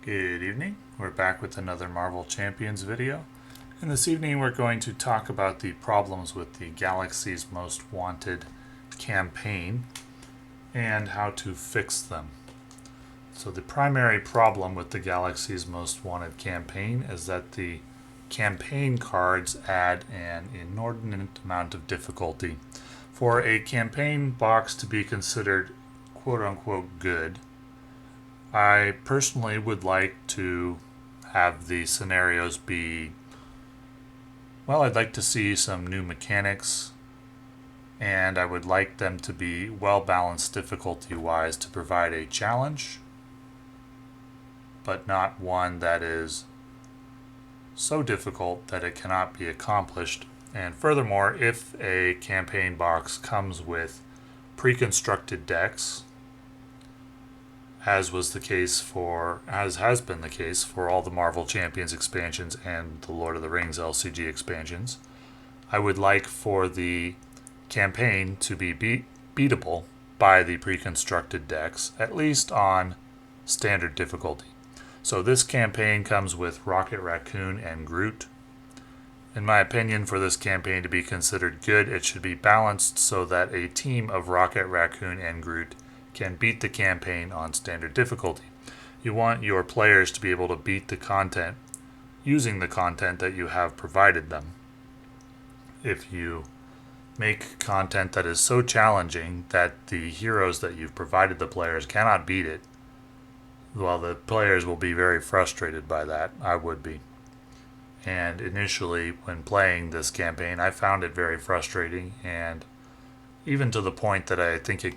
Good evening. We're back with another Marvel Champions video. And this evening we're going to talk about the problems with the Galaxy's Most Wanted campaign and how to fix them. So the primary problem with the Galaxy's Most Wanted campaign is that the campaign cards add an inordinate amount of difficulty. For a campaign box to be considered quote-unquote good, I personally would like to have the scenarios be, well, I'd like to see some new mechanics, and I would like them to be well balanced difficulty-wise to provide a challenge, but not one that is so difficult that it cannot be accomplished. And furthermore, if a campaign box comes with pre-constructed decks, as has been the case for all the Marvel Champions expansions and the Lord of the Rings LCG expansions, I would like for the campaign to be beatable by the pre-constructed decks, at least on standard difficulty. So this campaign comes with Rocket Raccoon and Groot. In my opinion, for this campaign to be considered good, it should be balanced so that a team of Rocket Raccoon and Groot can beat the campaign on standard difficulty. You want your players to be able to beat the content using the content that you have provided them. If you make content that is so challenging that the heroes that you've provided the players cannot beat it, well, the players will be very frustrated by that. I would be. And initially, when playing this campaign, I found it very frustrating, and even to the point that I think it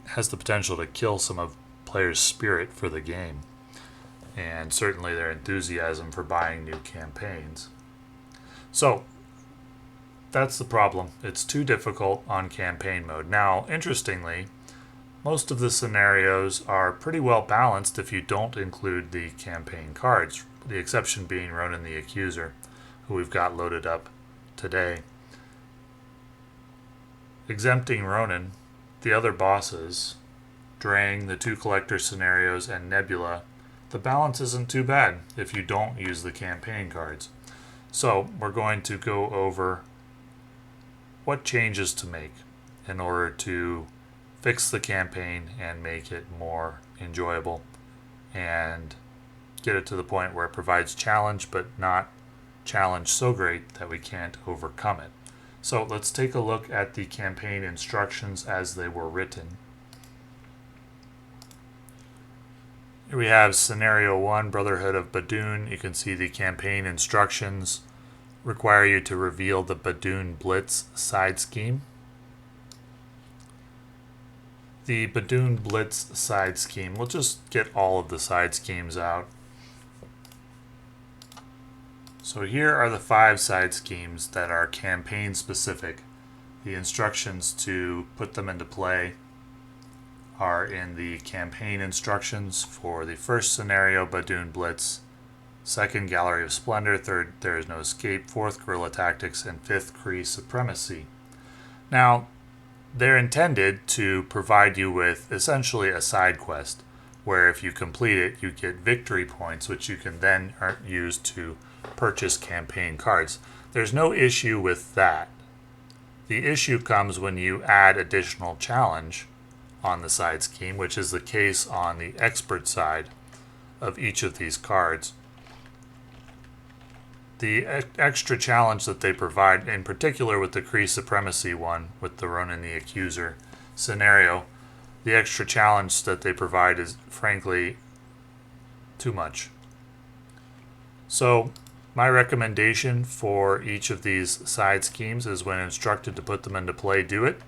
has the potential to kill some of players' spirit for the game, and certainly their enthusiasm for buying new campaigns. So that's the problem. It's too difficult on campaign mode. Now, interestingly, most of the scenarios are pretty well balanced if you don't include the campaign cards, the exception being Ronan the Accuser, who we've got loaded up today. Exempting Ronan, the other bosses, Drang, the two collector scenarios, and Nebula, the balance isn't too bad if you don't use the campaign cards. So we're going to go over what changes to make in order to fix the campaign and make it more enjoyable and get it to the point where it provides challenge, but not challenge so great that we can't overcome it. So let's take a look at the campaign instructions as they were written. Here we have Scenario 1, Brotherhood of Badoon. You can see the campaign instructions require you to reveal the Badoon Blitz side scheme. The Badoon Blitz side scheme, we'll just get all of the side schemes out. So here are the 5 side schemes that are campaign specific. The instructions to put them into play are in the campaign instructions for the first scenario, Badoon Blitz, second, Gallery of Splendor, third, There Is No Escape, fourth, Guerrilla Tactics, and fifth, Kree Supremacy. Now, they're intended to provide you with essentially a side quest, where if you complete it, you get victory points, which you can then use to purchase campaign cards. There's no issue with that. The issue comes when you add additional challenge on the side scheme, which is the case on the expert side of each of these cards. The extra challenge that they provide, in particular with the Kree Supremacy one, with the Ronan the Accuser scenario, the extra challenge that they provide is frankly too much. So my recommendation for each of these side schemes is, when instructed to put them into play, do it.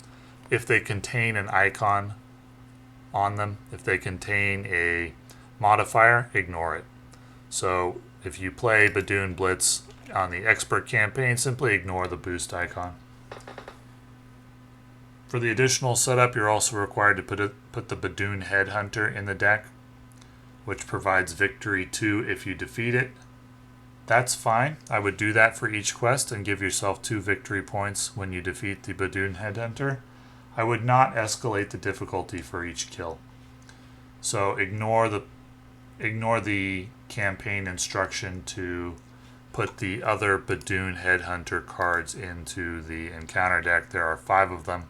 If they contain an icon on them, if they contain a modifier, ignore it. So if you play Badoon Blitz on the expert campaign, simply ignore the boost icon. For the additional setup, you're also required to put the Badoon Headhunter in the deck, which provides victory 2 if you defeat it. That's fine. I would do that for each quest and give yourself 2 victory points when you defeat the Badoon Headhunter. I would not escalate the difficulty for each kill. So ignore the ignore the campaign instruction to put the other Badoon Headhunter cards into the encounter deck. There are 5 of them,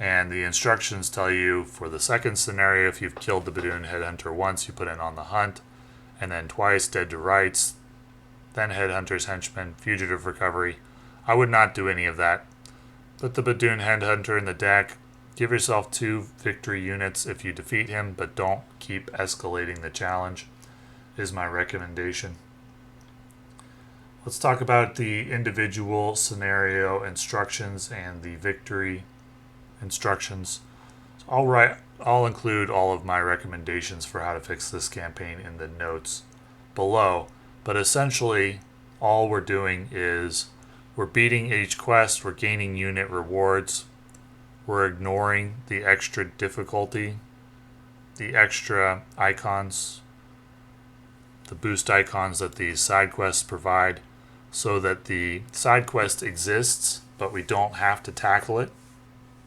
and the instructions tell you for the second scenario, if you've killed the Badoon Headhunter once, you put it on the hunt, and then twice Dead to Rights, then Headhunter's Henchman, Fugitive Recovery. I would not do any of that. Put the Badoon Headhunter in the deck. Give yourself 2 victory units if you defeat him, but don't keep escalating the challenge, is my recommendation. Let's talk about the individual scenario instructions and the victory instructions. So I'll include all of my recommendations for how to fix this campaign in the notes below, but essentially all we're doing is we're beating each quest, we're gaining unit rewards, we're ignoring the extra difficulty, the extra icons, the boost icons that the side quests provide, so that the side quest exists, but we don't have to tackle it,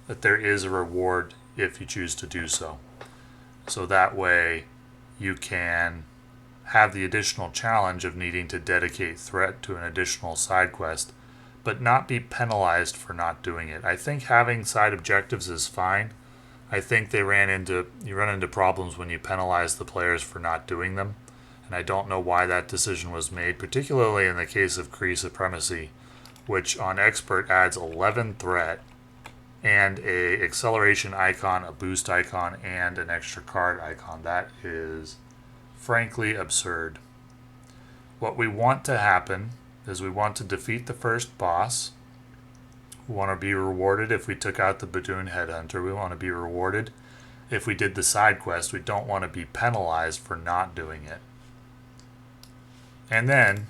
that there is a reward if you choose to do so. So that way you can have the additional challenge of needing to dedicate threat to an additional side quest, but not be penalized for not doing it. I think having side objectives is fine. I think you run into problems when you penalize the players for not doing them, and I don't know why that decision was made, particularly in the case of Kree Supremacy, which on Expert adds 11 threat and a acceleration icon, a boost icon, and an extra card icon. That is frankly absurd. What we want to happen is we want to defeat the first boss. We want to be rewarded if we took out the Badoon Headhunter. We want to be rewarded if we did the side quest. We don't want to be penalized for not doing it. And then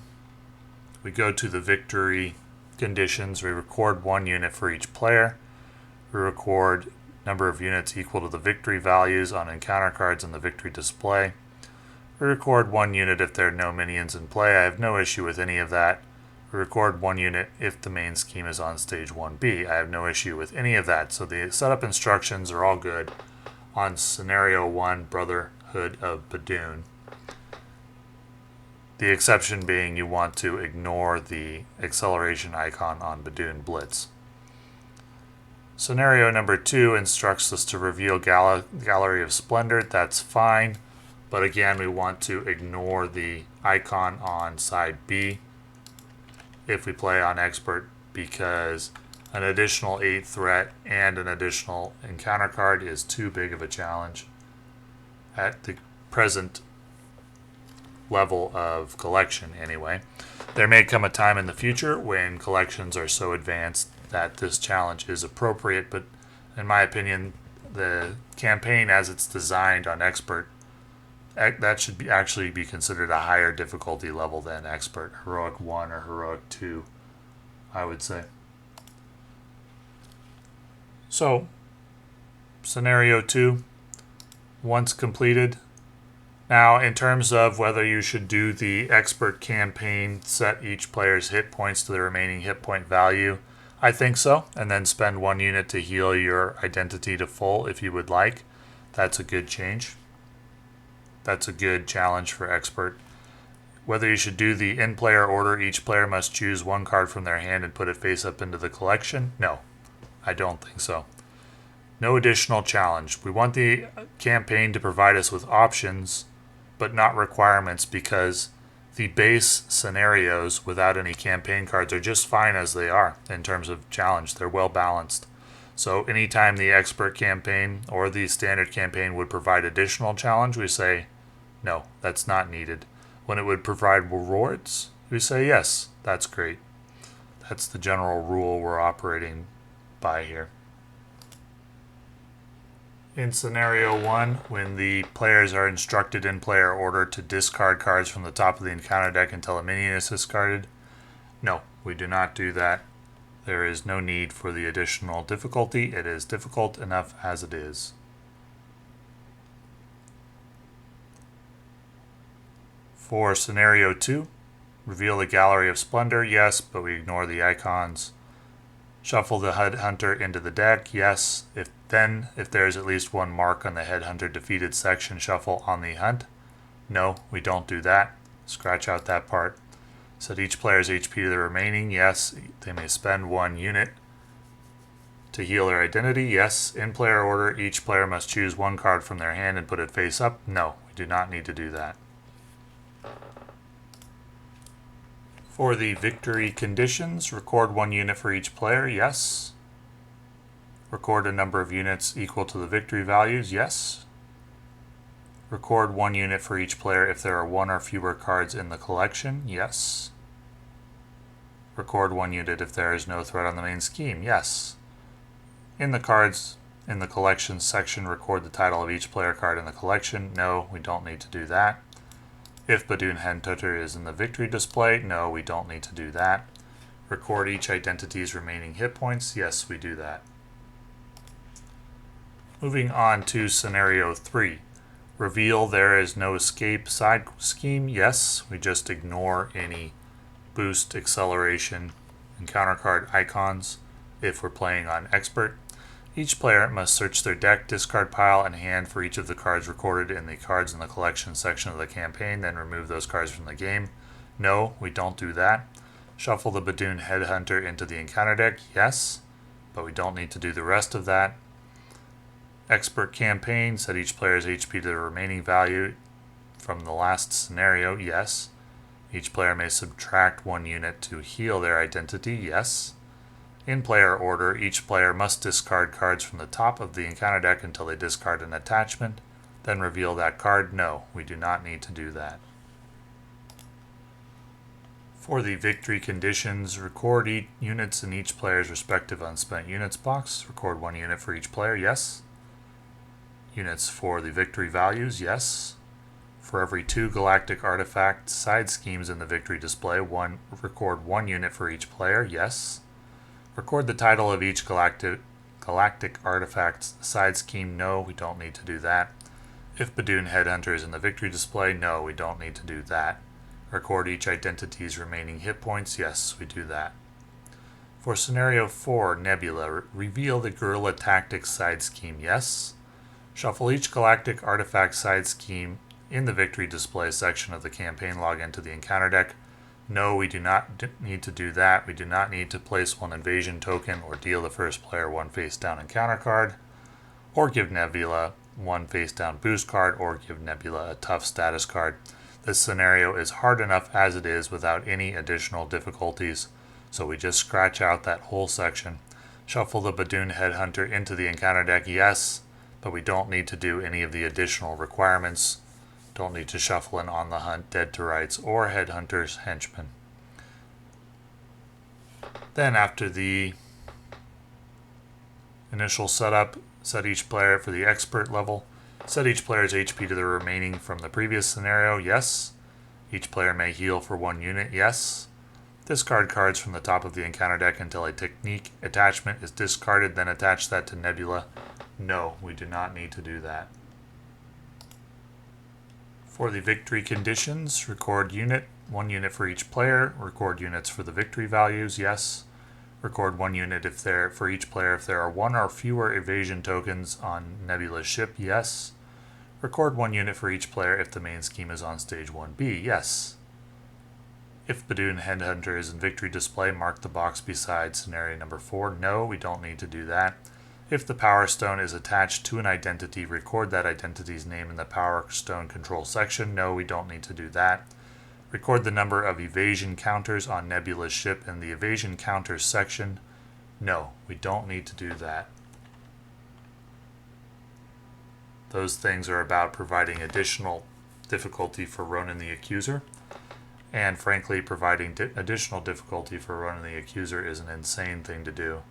we go to the victory conditions. We record 1 unit for each player. We record number of units equal to the victory values on encounter cards in the victory display. We record 1 unit if there are no minions in play. I have no issue with any of that. We record 1 unit if the main scheme is on stage 1B. I have no issue with any of that. So the setup instructions are all good on scenario 1, Brotherhood of Badoon. The exception being you want to ignore the acceleration icon on Badoon Blitz. Scenario number 2 instructs us to reveal Gallery of Splendor. That's fine, but again we want to ignore the icon on side B if we play on Expert, because an additional 8 threat and an additional encounter card is too big of a challenge at the present level of collection anyway. There may come a time in the future when collections are so advanced that this challenge is appropriate, but in my opinion, the campaign as it's designed on Expert, that should actually be considered a higher difficulty level than Expert, Heroic 1 or Heroic 2, I would say. So, Scenario 2, once completed. Now, in terms of whether you should do the Expert campaign, set each player's hit points to the remaining hit point value, I think so, and then spend 1 unit to heal your identity to full if you would like. That's a good change. That's a good challenge for Expert. Whether you should do the in-player order, each player must choose 1 card from their hand and put it face up into the collection. No, I don't think so. No additional challenge. We want the campaign to provide us with options, but not requirements, because the base scenarios without any campaign cards are just fine as they are in terms of challenge. They're well balanced. So anytime the Expert campaign or the standard campaign would provide additional challenge, we say, no, that's not needed. When it would provide rewards, we say, yes, that's great. That's the general rule we're operating by here. In Scenario 1, when the players are instructed in player order to discard cards from the top of the encounter deck until a minion is discarded, no, we do not do that. There is no need for the additional difficulty. It is difficult enough as it is. For Scenario 2, reveal the Gallery of Splendor, yes, but we ignore the icons. Shuffle the Headhunter into the deck, yes. If there is at least 1 mark on the Headhunter defeated section, shuffle on the hunt. No, we don't do that. Scratch out that part. Set each player's HP to the remaining. Yes, they may spend 1 unit to heal their identity. Yes, in player order, each player must choose 1 card from their hand and put it face up. No, we do not need to do that. For the victory conditions, record 1 unit for each player. Yes. Record a number of units equal to the victory values. Yes. Record 1 unit for each player if there are 1 or fewer cards in the collection. Yes. Record 1 unit if there is no threat on the main scheme. Yes. In the cards in the collection section, record the title of each player card in the collection. No, we don't need to do that. If Badoon Headhunter is in the victory display, no, we don't need to do that. Record each identity's remaining hit points. Yes, we do that. Moving on to scenario 3. Reveal there is no escape side scheme. Yes, we just ignore any boost, acceleration, and counter card icons if we're playing on expert. Each player must search their deck, discard pile, and hand for each of the cards recorded in the cards in the collection section of the campaign, then remove those cards from the game. No, we don't do that. Shuffle the Badoon Headhunter into the encounter deck. Yes, but we don't need to do the rest of that. Expert campaign, set each player's HP to the remaining value from the last scenario. Yes. Each player may subtract 1 unit to heal their identity. Yes. In player order, each player must discard cards from the top of the encounter deck until they discard an attachment, then reveal that card. No, we do not need to do that. For the victory conditions, record units in each player's respective unspent units box. Record 1 unit for each player. Yes. Units for the victory values. Yes. For every 2 galactic artifact side schemes in the victory display, record 1 unit for each player. Yes. Record the title of each galactic artifact side scheme. No, we don't need to do that. If Badoon Headhunter is in the victory display, no, we don't need to do that. Record each identity's remaining hit points. Yes, we do that. For scenario 4, Nebula, reveal the guerrilla tactics side scheme. Yes. Shuffle each galactic artifact side scheme in the victory display section of the campaign log into the encounter deck. No, we do not need to do that. We do not need to place 1 invasion token or deal the first player 1 face down encounter card, or give Nebula 1 face down boost card, or give Nebula a tough status card. This scenario is hard enough as it is without any additional difficulties, so we just scratch out that whole section. Shuffle the Badoon Headhunter into the encounter deck. Yes. But we don't need to do any of the additional requirements. Don't need to shuffle an On the Hunt, Dead to Rights, or Headhunter's Henchman. Then after the initial setup, set each player for the expert level. Set each player's HP to the remaining from the previous scenario. Yes. Each player may heal for 1 unit. Yes. Discard cards from the top of the encounter deck until a technique attachment is discarded, then attach that to Nebula. No, we do not need to do that. For the victory conditions, record 1 unit for each player. Record units for the victory values. Yes. Record 1 unit for each player if there are 1 or fewer evasion tokens on Nebula's ship. Yes. Record 1 unit for each player if the main scheme is on stage 1B. Yes. If Badoon Headhunter is in victory display, mark the box beside scenario number 4. No, we don't need to do that. If the Power Stone is attached to an identity, record that identity's name in the Power Stone control section. No, we don't need to do that. Record the number of evasion counters on Nebula's ship in the evasion counters section. No, we don't need to do that. Those things are about providing additional difficulty for Ronan the Accuser. And frankly, providing additional difficulty for Ronan the Accuser is an insane thing to do.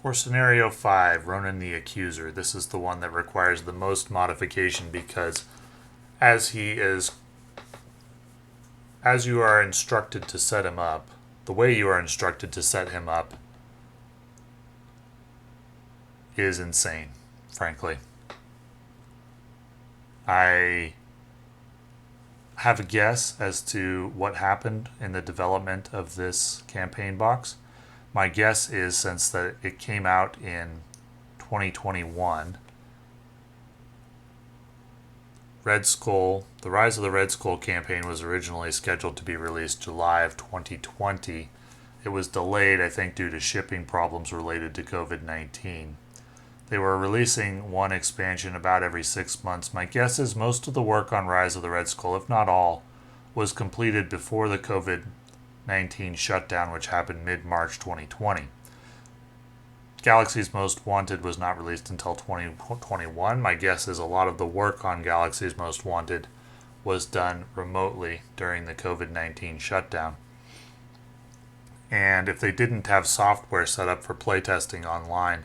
For scenario 5, Ronan the Accuser, this is the one that requires the most modification because as you are instructed to set him up, the way you are instructed to set him up is insane, frankly. I have a guess as to what happened in the development of this campaign box. My guess is since that it came out in 2021, the Rise of the Red Skull campaign was originally scheduled to be released July of 2020. It was delayed, I think, due to shipping problems related to COVID-19. They were releasing one expansion about every 6 months. My guess is most of the work on Rise of the Red Skull, if not all, was completed before the COVID-19 shutdown, which happened mid-March 2020. Galaxy's Most Wanted was not released until 2021. My guess is a lot of the work on Galaxy's Most Wanted was done remotely during the COVID-19 shutdown. And if they didn't have software set up for playtesting online,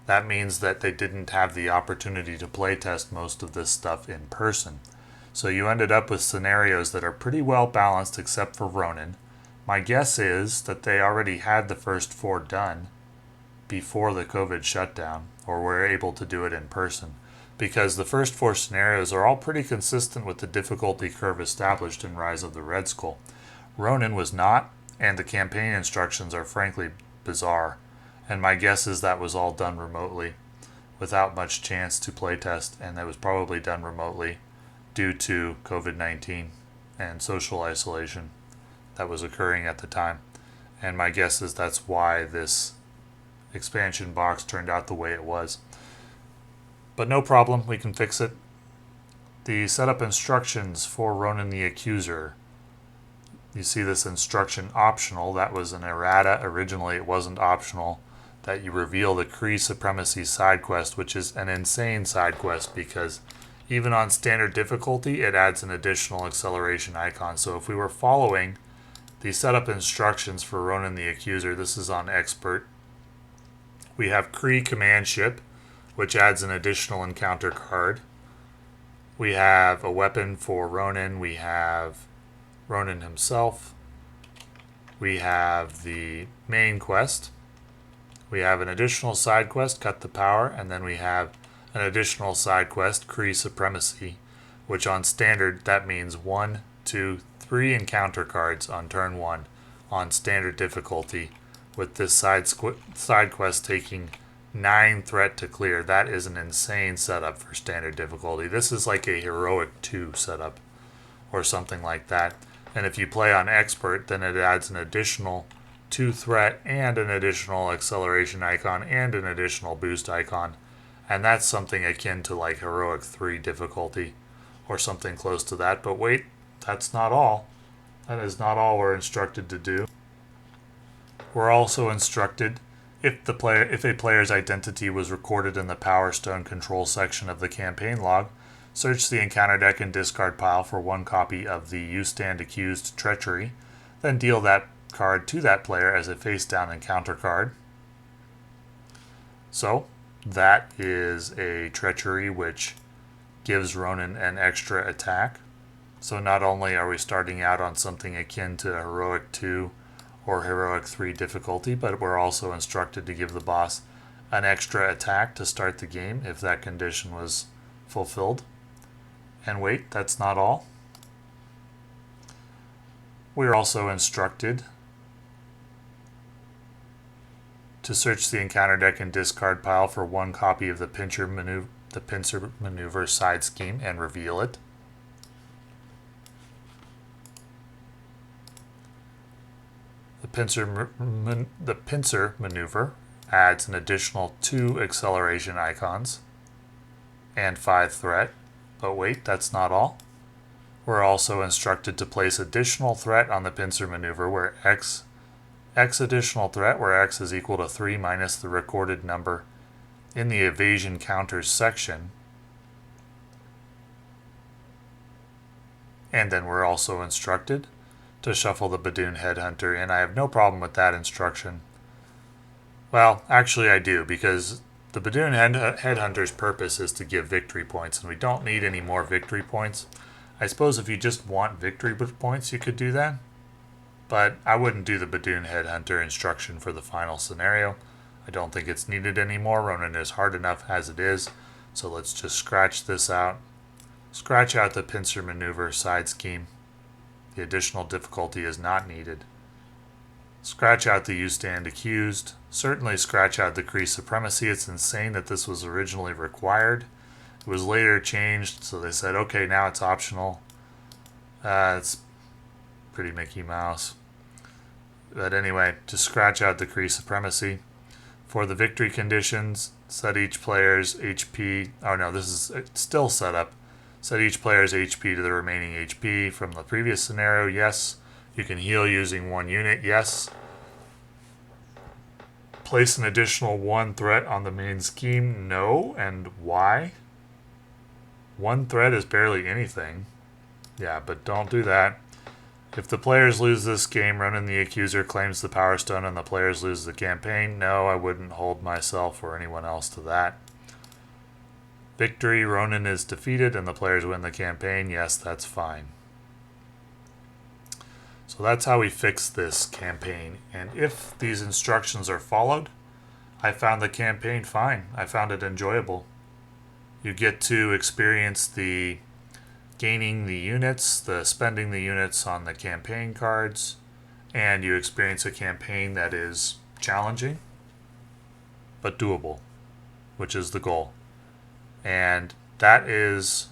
that means that they didn't have the opportunity to playtest most of this stuff in person. So you ended up with scenarios that are pretty well balanced except for Ronin. My guess is that they already had the first 4 done before the COVID shutdown, or were able to do it in person, because the first 4 scenarios are all pretty consistent with the difficulty curve established in Rise of the Red Skull. Ronin was not, and the campaign instructions are frankly bizarre, and my guess is that was all done remotely without much chance to playtest, and that was probably done remotely due to COVID-19 and social isolation that was occurring at the time. And my guess is that's why this expansion box turned out the way it was. But no problem, we can fix it. The setup instructions for Ronin the Accuser. You see this instruction optional. That was an errata. Originally it wasn't optional. That you reveal the Kree Supremacy side quest, which is an insane side quest because even on standard difficulty it adds an additional acceleration icon. So if we were following the setup instructions for Ronin the Accuser, this is on expert. We have Kree Command Ship, which adds an additional encounter card. We have a weapon for Ronin. We have Ronin himself. We have the main quest. We have an additional side quest, Cut the Power, and then we have an additional side quest, Kree Supremacy, which on standard, that means 1, 2, 3 encounter cards on turn 1 on standard difficulty, with this side quest taking 9 threat to clear. That is an insane setup for standard difficulty. This is like a heroic 2 setup or something like that. And if you play on expert, then it adds an additional 2 threat and an additional acceleration icon and an additional boost icon. And that's something akin to like heroic 3 difficulty or something close to that. But wait, that's not all. That is not all we're instructed to do. We're also instructed, if a player's identity was recorded in the Power Stone control section of the campaign log, search the encounter deck and discard pile for 1 copy of the You Stand Accused Treachery, then deal that card to that player as a face-down encounter card. So, that is a treachery which gives Ronin an extra attack. So not only are we starting out on something akin to heroic 2 or heroic 3 difficulty, but we're also instructed to give the boss an extra attack to start the game if that condition was fulfilled. And wait, that's not all. We're also instructed to search the encounter deck and discard pile for 1 copy of the pincer maneuver side scheme and reveal it. The pincer maneuver adds an additional 2 acceleration icons and 5 threat. But wait, that's not all. We're also instructed to place additional threat on the pincer maneuver where X additional threat, where X is equal to 3 minus the recorded number in the evasion counters section. And then we're also instructed to shuffle the Badoon Headhunter, and I have no problem with that instruction. Well, actually I do, because the Badoon Headhunter's purpose is to give victory points, and we don't need any more victory points. I suppose if you just want victory points, you could do that. But I wouldn't do the Badoon Headhunter instruction for the final scenario. I don't think it's needed anymore. Ronin is hard enough as it is. So let's just scratch this out. Scratch out the pincer maneuver side scheme. The additional difficulty is not needed. Scratch out the You Stand Accused. Certainly scratch out the Kree Supremacy. It's insane that this was originally required. It was later changed, so they said, okay, now it's optional. It's pretty Mickey Mouse. But anyway, to scratch out the Kree supremacy. For the victory conditions, set each player's HP. Oh no, this is still set up. Set each player's HP to the remaining HP from the previous scenario. Yes. You can heal using 1 unit. Yes. Place an additional 1 threat on the main scheme. No. And why? 1 threat is barely anything. Yeah, but don't do that. If the players lose this game, Ronan the Accuser claims the Power Stone and the players lose the campaign. No, I wouldn't hold myself or anyone else to that. Victory, Ronan is defeated and the players win the campaign. Yes, that's fine. So that's how we fix this campaign. And if these instructions are followed, I found the campaign fine. I found it enjoyable. You get to experience the gaining the units, the spending the units on the campaign cards, and you experience a campaign that is challenging but doable, which is the goal. And that is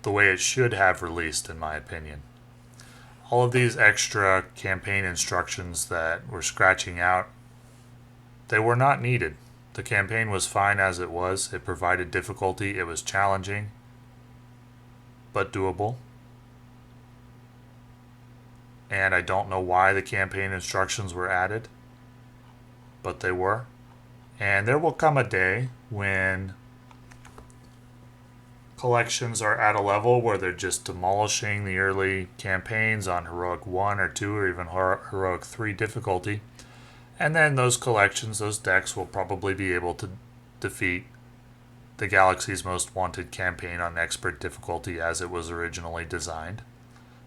the way it should have released, in my opinion. All of these extra campaign instructions that we're scratching out, they were not needed. The campaign was fine as it was. It provided difficulty. It was challenging, but doable. And I don't know why the campaign instructions were added, but they were. And there will come a day when collections are at a level where they're just demolishing the early campaigns on Heroic 1 or 2 or even Heroic 3 difficulty. And then those collections, those decks, will probably be able to defeat the Galaxy's Most Wanted campaign on Expert difficulty as it was originally designed.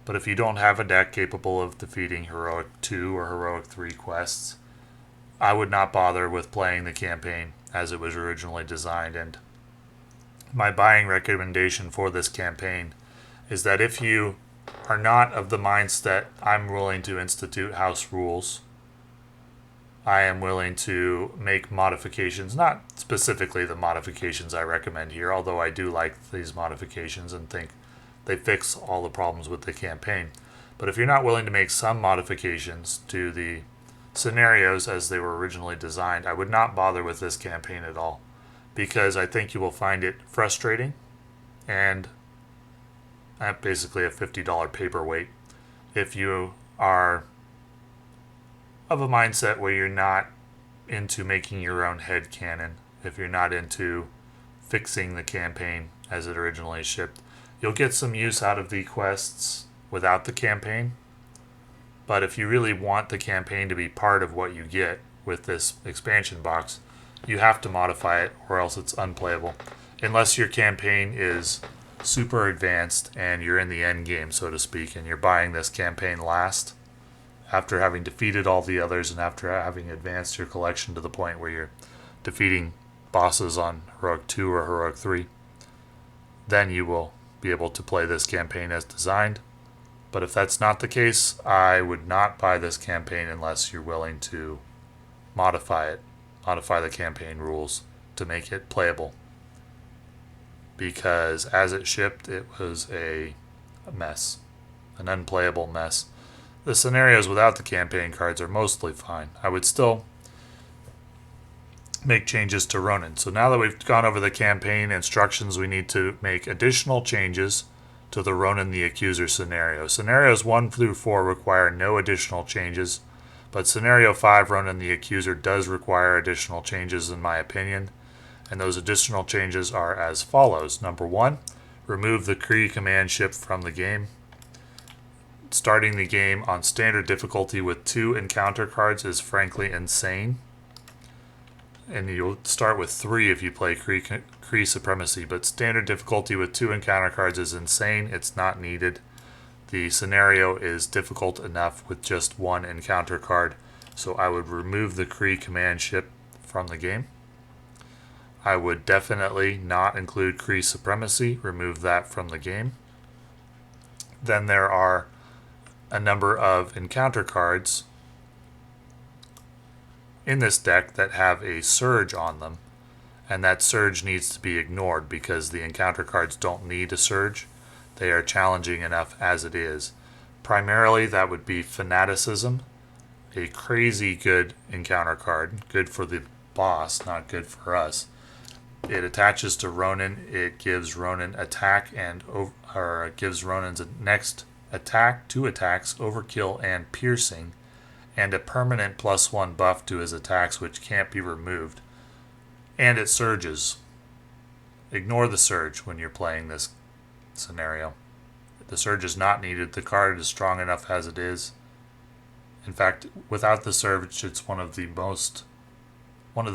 But if you don't have a deck capable of defeating Heroic 2 or Heroic 3 quests, I would not bother with playing the campaign as it was originally designed. And my buying recommendation for this campaign is that if you are not of the mindset, I'm willing to institute house rules, I am willing to make modifications, not specifically the modifications I recommend here, although I do like these modifications and think they fix all the problems with the campaign. But if you're not willing to make some modifications to the scenarios as they were originally designed, I would not bother with this campaign at all, because I think you will find it frustrating and basically a $50 paperweight if you are of a mindset where you're not into making your own headcanon, if you're not into fixing the campaign as it originally shipped. You'll get some use out of the quests without the campaign, but if you really want the campaign to be part of what you get with this expansion box, you have to modify it or else it's unplayable. Unless your campaign is super advanced and you're in the end game, so to speak, and you're buying this campaign last, after having defeated all the others and after having advanced your collection to the point where you're defeating bosses on Heroic 2 or Heroic 3, then you will be able to play this campaign as designed. But if that's not the case, I would not buy this campaign unless you're willing to modify the campaign rules to make it playable. Because as it shipped, it was a mess, an unplayable mess. The scenarios without the campaign cards are mostly fine. I would still make changes to Ronan. So now that we've gone over the campaign instructions, we need to make additional changes to the Ronan the Accuser scenario. Scenarios 1 through 4 require no additional changes, but Scenario 5, Ronan the Accuser, does require additional changes in my opinion. And those additional changes are as follows. Number 1, remove the Kree command ship from the game. Starting the game on standard difficulty with 2 encounter cards is frankly insane. And you'll start with 3 if you play Kree Supremacy, but standard difficulty with 2 encounter cards is insane. It's not needed. The scenario is difficult enough with just 1 encounter card, so I would remove the Kree command ship from the game. I would definitely not include Kree Supremacy, remove that from the game. Then there are a number of encounter cards in this deck that have a surge on them, and that surge needs to be ignored because the encounter cards don't need a surge. They are challenging enough as it is. Primarily, that would be Fanaticism, a crazy good encounter card, good for the boss, not good for us. It attaches to Ronin. It gives Ronin attack or it gives Ronin's next attack, 2 attacks, overkill and piercing, and a permanent +1 buff to his attacks which can't be removed. And it surges. Ignore the surge when you're playing this scenario. The surge is not needed. The card is strong enough as it is. In fact, without the surge, it's one of the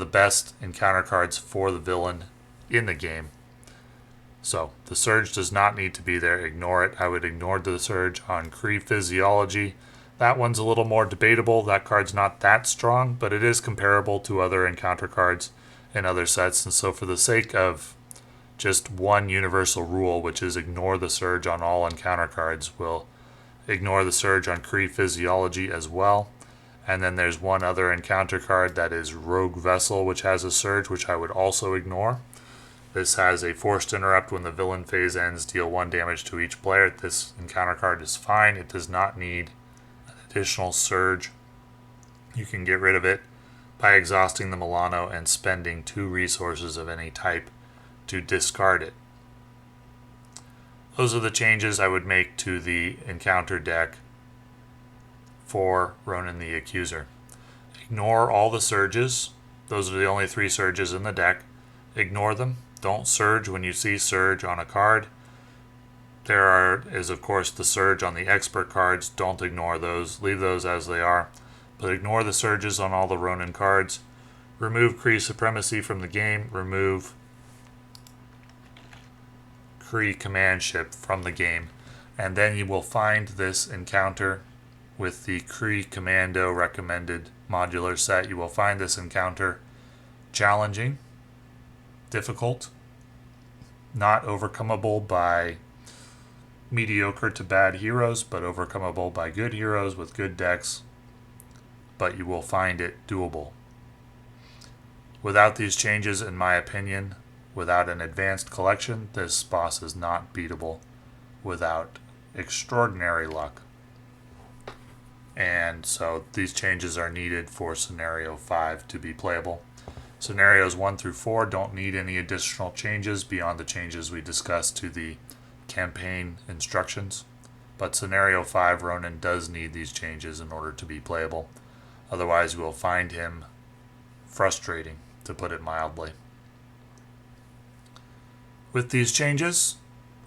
best encounter cards for the villain in the game. So the surge does not need to be there. Ignore it. I would ignore the surge on Kree Physiology. That one's a little more debatable. That card's not that strong, but it is comparable to other encounter cards in other sets. And so for the sake of just one universal rule, which is ignore the surge on all encounter cards, we'll ignore the surge on Kree Physiology as well. And then there's one other encounter card that is Rogue Vessel, which has a surge, which I would also ignore. This has a forced interrupt when the villain phase ends, deal 1 damage to each player. This encounter card is fine. It does not need an additional surge. You can get rid of it by exhausting the Milano and spending 2 resources of any type to discard it. Those are the changes I would make to the encounter deck for Ronin the Accuser. Ignore all the surges. Those are the only 3 surges in the deck. Ignore them. Don't surge when you see surge on a card. There is of course the surge on the expert cards. Don't ignore those. Leave those as they are. But ignore the surges on all the Ronin cards. Remove Kree Supremacy from the game. Remove Kree Command Ship from the game. And then you will find this encounter with the Kree Commando recommended modular set. You will find this encounter challenging, difficult, not overcomable by mediocre to bad heroes, but overcomable by good heroes with good decks. But you will find it doable. Without these changes, in my opinion, without an advanced collection, this boss is not beatable without extraordinary luck. And so these changes are needed for Scenario 5 to be playable. Scenarios 1 through 4 don't need any additional changes beyond the changes we discussed to the campaign instructions. But Scenario 5, Ronin does need these changes in order to be playable. Otherwise, you will find him frustrating, to put it mildly. With these changes,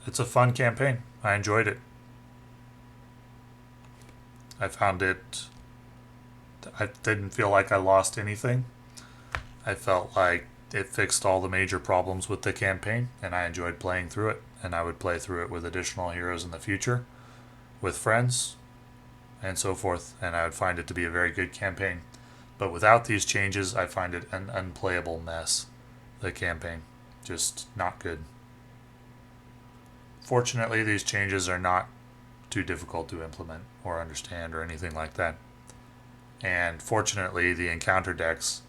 it's a fun campaign. I enjoyed it. I didn't feel like I lost anything. I felt like it fixed all the major problems with the campaign, and I enjoyed playing through it. And I would play through it with additional heroes in the future, with friends, and so forth. And I would find it to be a very good campaign. But without these changes, I find it an unplayable mess. The campaign. Just not good. Fortunately, these changes are not too difficult to implement or understand or anything like that. And fortunately, the encounter decks,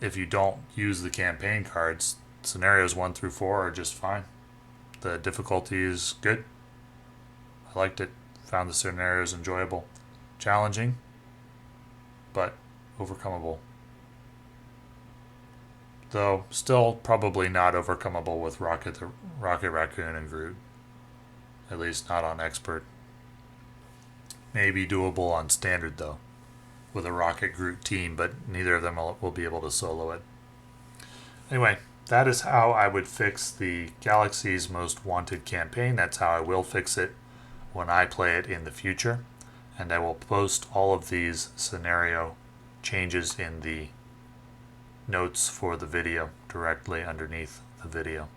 if you don't use the campaign cards, scenarios 1 through 4 are just fine. The difficulty is good. I liked it. Found the scenarios enjoyable. Challenging, but overcomable. Though still probably not overcomable with Rocket Raccoon and Groot. At least not on expert. Maybe doable on standard though, with a Rocket Groot team, but neither of them will be able to solo it. Anyway, that is how I would fix the Galaxy's Most Wanted campaign. That's how I will fix it when I play it in the future. And I will post all of these scenario changes in the notes for the video directly underneath the video.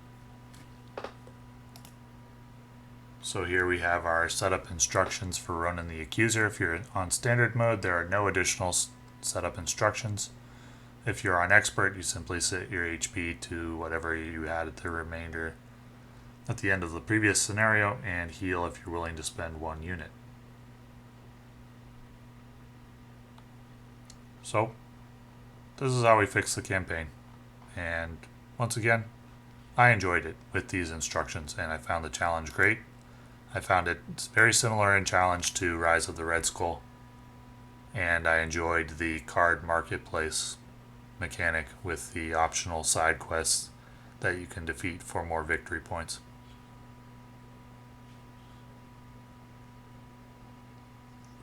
So here we have our setup instructions for Ronin the Accuser. If you're on standard mode, there are no additional setup instructions. If you're on expert, you simply set your HP to whatever you had at the remainder at the end of the previous scenario and heal if you're willing to spend 1 unit. So, this is how we fix the campaign. And once again, I enjoyed it with these instructions, and I found the challenge great. I found it very similar in challenge to Rise of the Red Skull, and I enjoyed the card marketplace mechanic with the optional side quests that you can defeat for more victory points.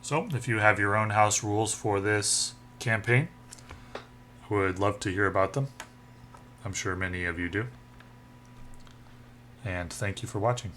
So, if you have your own house rules for this campaign, I would love to hear about them. I'm sure many of you do. And thank you for watching.